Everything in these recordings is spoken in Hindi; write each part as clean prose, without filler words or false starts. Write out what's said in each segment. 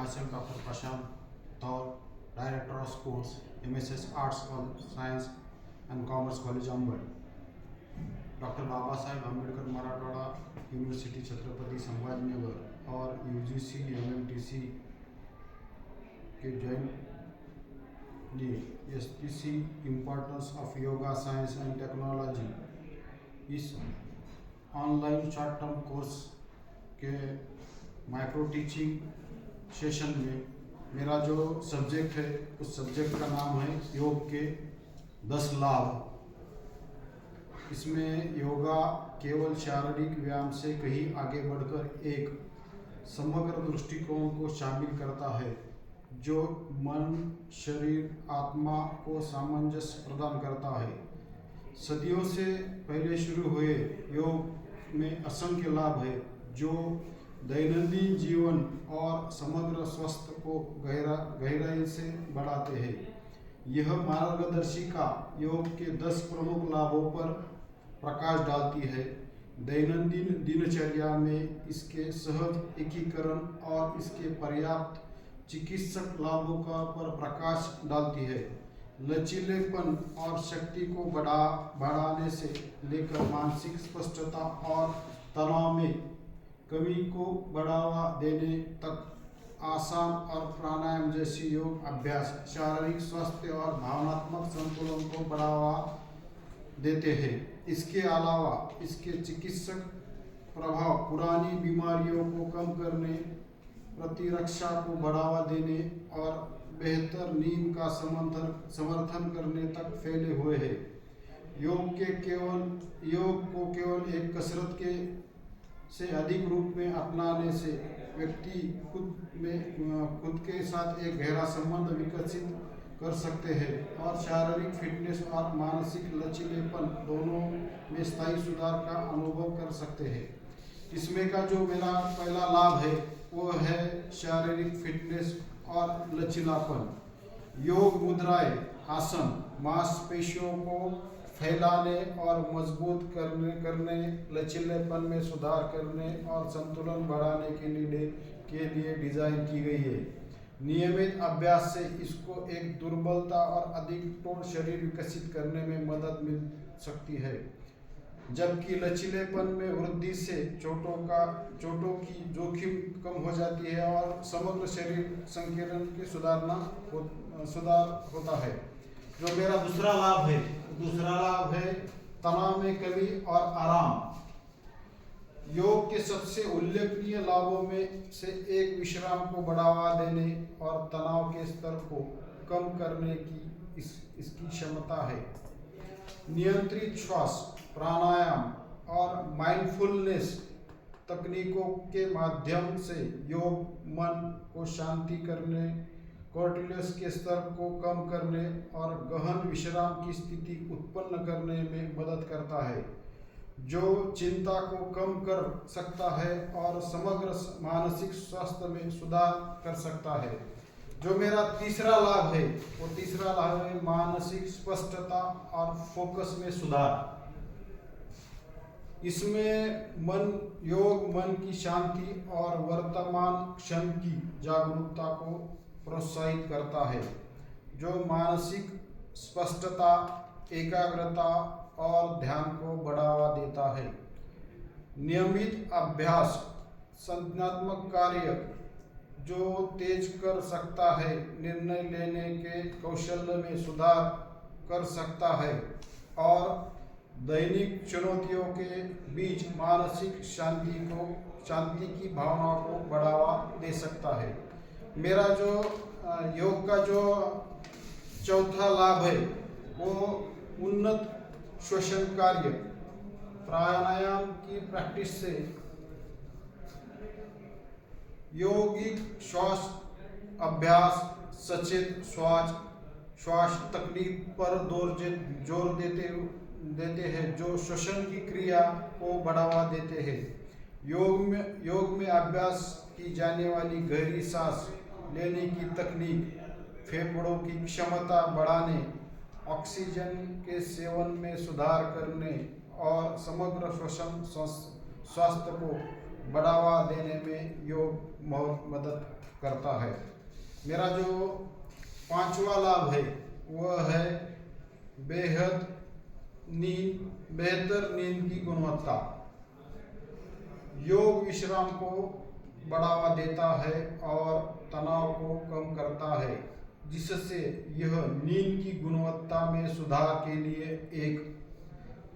myself Dr. Prashant Taur, Director of Sports, MSS Arts and Science and Commerce College Ambed. Doctor Baba Saheb Ambedkar Marathwada university Chhatrapati Sambhajinagar और UGC MMTC के jointly SPC importance of yoga science and technology इस ऑनलाइन शॉर्ट टर्म कोर्स के माइक्रो टीचिंग सेशन में मेरा जो सब्जेक्ट है उस सब्जेक्ट का नाम है योग के 10 लाभ। इसमें योगा केवल शारीरिक व्यायाम से कहीं आगे बढ़कर एक समग्र दृष्टिकोण को शामिल करता है जो मन, शरीर, आत्मा को सामंजस्य प्रदान करता है। सदियों से पहले शुरू हुए योग में असंख्य लाभ है जो दैनंदिन जीवन और समग्र स्वास्थ्य को गहराई से बढ़ाते हैं। यह मार्गदर्शिका योग के 10 प्रमुख लाभों पर प्रकाश डालती है। दैनंदिन दिनचर्या में इसके सहज एकीकरण और इसके पर्याप्त चिकित्सक लाभों का पर प्रकाश डालती है। लचीलेपन और शक्ति को बढ़ाने से लेकर मानसिक स्पष्टता और तनाव में कमी को बढ़ावा देने तक आसन और प्राणायाम जैसी योग अभ्यास शारीरिक स्वास्थ्य और भावनात्मक संतुलन को बढ़ावा देते हैं। इसके अलावा इसके चिकित्सक प्रभाव पुरानी बीमारियों को कम करने, प्रतिरक्षा को बढ़ावा देने और बेहतर नींद का समर्थन करने तक फैले हुए हैं। योग को केवल एक कसरत के से अधिक रूप में अपनाने से व्यक्ति खुद के साथ एक गहरा संबंध विकसित कर सकते हैं और शारीरिक फिटनेस और मानसिक लचीलेपन दोनों में स्थायी सुधार का अनुभव कर सकते हैं। इसमें का जो मेरा पहला लाभ है वो है शारीरिक फिटनेस और लचीलापन। योग मुद्राएं, आसन मांसपेशियों को फैलाने और मजबूत करने, लचीलेपन में सुधार करने और संतुलन बढ़ाने के लिए डिजाइन की गई है। नियमित अभ्यास से इसको एक दुर्बलता और अधिक टोट शरीर विकसित करने में मदद मिल सकती है, जबकि लचीलेपन में वृद्धि से चोटों की जोखिम कम हो जाती है और समग्र शरीर संकीर्ण के सुधार होता है। जो मेरा दूसरा लाभ है तनाव में कमी और आराम। योग के सबसे उल्लेखनीय लाभों में से एक विश्राम को बढ़ावा देने और तनाव के स्तर को कम करने की इसकी क्षमता है। नियंत्रित श्वास, प्राणायाम और माइंडफुलनेस तकनीकों के माध्यम से योग मन को शांति करने, कोर्टिसोल के स्तर को कम करने और गहन विश्राम की स्थिति उत्पन्न करने में मदद करता है, जो चिंता को कम कर सकता है और समग्र मानसिक स्वास्थ्य में सुधार कर सकता है। जो मेरा तीसरा लाभ है मानसिक स्पष्टता और फोकस में सुधार। इसमें योग मन की शांति और वर्तमान क्षण की जागरूकता को प्रोत्साहित करता है, जो मानसिक स्पष्टता, एकाग्रता और ध्यान को बढ़ावा देता है। नियमित अभ्यास संज्ञानात्मक कार्य जो तेज कर सकता है, निर्णय लेने के कौशल में सुधार कर सकता है और दैनिक चुनौतियों के बीच मानसिक शांति की भावना को बढ़ावा दे सकता है। मेरा जो योग का जो चौथा लाभ है वो उन्नत श्वसन कार्य। प्राणायाम की प्रैक्टिस से यौगिक श्वास अभ्यास, सचेत श्वास तकनीक पर जोर देते हैं जो श्वसन की क्रिया को बढ़ावा देते हैं। योग में अभ्यास की जाने वाली गहरी सांस लेने की तकनीक फेफड़ों की क्षमता बढ़ाने, ऑक्सीजन के सेवन में सुधार करने और समग्र श्वसन स्वास्थ्य को बढ़ावा देने में योग बहुत मदद करता है। मेरा जो पांचवा लाभ है वह है बेहतर नींद की गुणवत्ता। योग विश्राम को बढ़ावा देता है और तनाव को कम करता है, जिससे यह नींद की गुणवत्ता में सुधार के लिए एक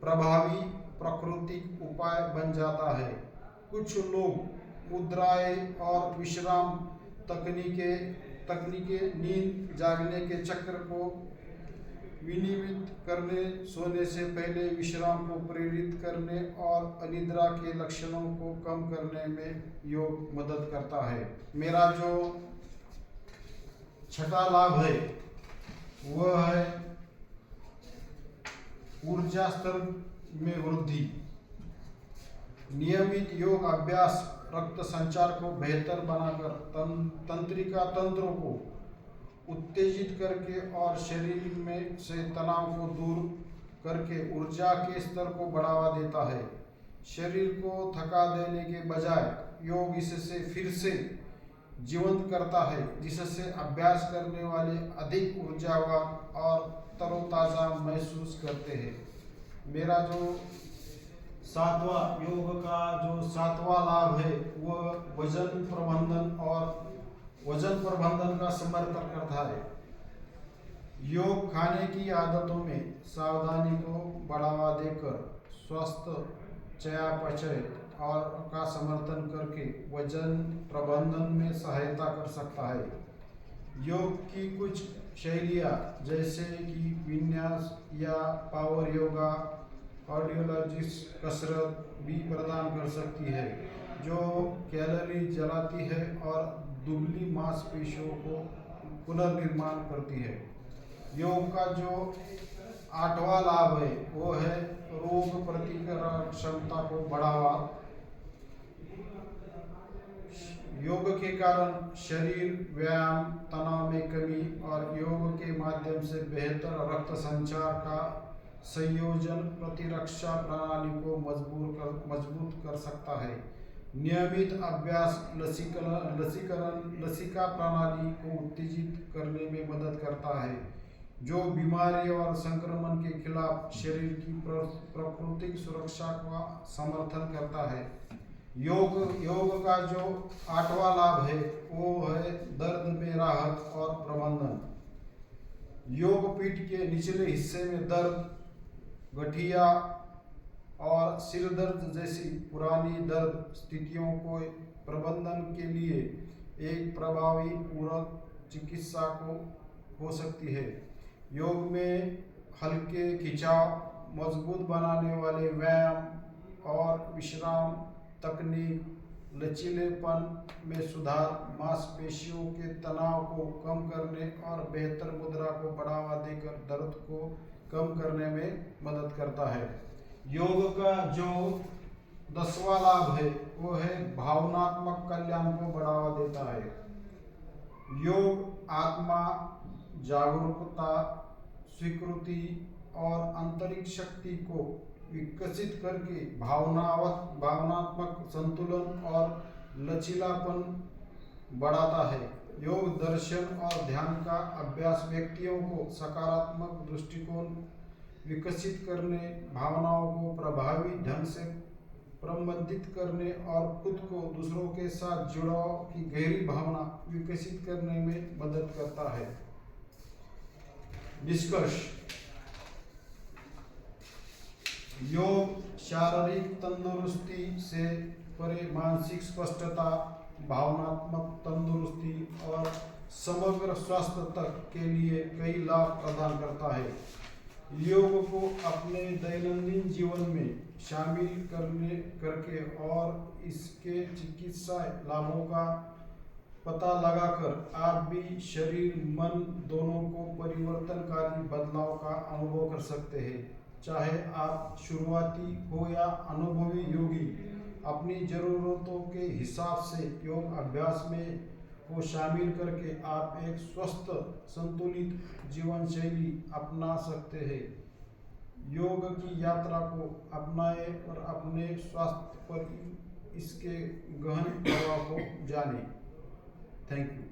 प्रभावी प्राकृतिक उपाय बन जाता है। कुछ लोग मुद्राएं और विश्राम तकनीकें नींद जागने के चक्र को विनियमित करने, सोने से पहले विश्राम को प्रेरित करने और अनिद्रा के लक्षणों को कम करने में योग मदद करता है। मेरा जो छठा लाभ है वह है ऊर्जा स्तर में वृद्धि। नियमित योग अभ्यास रक्त संचार को बेहतर बनाकर तंत्रिका तंत्रों को उत्तेजित करके और शरीर में से तनाव को दूर करके ऊर्जा के स्तर को बढ़ावा देता है। शरीर को थका देने के बजाय योग इससे फिर से जीवंत करता है, जिससे अभ्यास करने वाले अधिक ऊर्जावान और तरोताजा महसूस करते हैं। मेरा जो योग का जो सातवां लाभ है वह वजन प्रबंधन का समर्थन करता है। योग खाने की आदतों में सावधानी को बढ़ावा देकर स्वस्थ चयापचय और का समर्थन करके वजन प्रबंधन में सहायता कर सकता है। योग की कुछ शैलियाँ जैसे कि विन्यास या पावर योगा कार्डियोलॉजिस्ट कसरत भी प्रदान कर सकती है, जो कैलोरी जलाती है और दुबली मांसपेशियों को पुनर्निर्माण करती है। योग का जो आठवां लाभ है वो है रोग प्रतिकारक क्षमता को बढ़ावा। योग के कारण शरीर व्यायाम, तनाव में कमी और योग के माध्यम से बेहतर रक्त संचार का संयोजन प्रतिरक्षा प्रणाली को मजबूत कर सकता है। नियमित अभ्यास लसिका प्रणाली को उत्तेजित करने में मदद करता है, जो बीमारी और संक्रमण के खिलाफ शरीर की प्राकृतिक सुरक्षा का समर्थन करता है। योग का जो आठवां लाभ है वो है दर्द में राहत और प्रबंधन। योग पीठ के निचले हिस्से में दर्द, गठिया और सिर दर्द जैसी पुरानी दर्द स्थितियों को प्रबंधन के लिए एक प्रभावी पूरक चिकित्सा हो सकती है। योग में हल्के खिंचाव, मजबूत बनाने वाले व्यायाम और विश्राम तकनीक लचीलेपन में सुधार, मांसपेशियों के तनाव को कम करने और बेहतर मुद्रा को बढ़ावा देकर दर्द को कम करने में मदद करता है। योग का जो 10वां लाभ है वो है भावनात्मक कल्याण को बढ़ावा देता है। योग आत्मा, जागरूकता, स्वीकृति और आंतरिक शक्ति को विकसित करके भावनात्मक संतुलन और लचीलापन बढ़ाता है। योग दर्शन और ध्यान का अभ्यास व्यक्तियों को सकारात्मक दृष्टिकोण विकसित करने, भावनाओं को प्रभावी ढंग से प्रबंधित करने और खुद को दूसरों के साथ जुड़ाव की गहरी भावना विकसित करने में मदद करता है। निष्कर्ष: योग शारीरिक तंदुरुस्ती से परे मानसिक स्पष्टता, भावनात्मक तंदुरुस्ती और समग्र स्वास्थ्य तक के लिए कई लाभ प्रदान करता है। योग को अपने दैनंदिन जीवन में शामिल करके और इसके चिकित्सा लाभों का पता लगाकर आप भी शरीर मन दोनों को परिवर्तनकारी बदलाव का अनुभव कर सकते हैं। चाहे आप शुरुआती हो या अनुभवी योगी, अपनी ज़रूरतों के हिसाब से योग अभ्यास में को शामिल करके आप एक स्वस्थ संतुलित जीवन शैली अपना सकते हैं। योग की यात्रा को अपनाएं और अपने स्वास्थ्य पर इसके गहन प्रभाव को जाने। Thank you.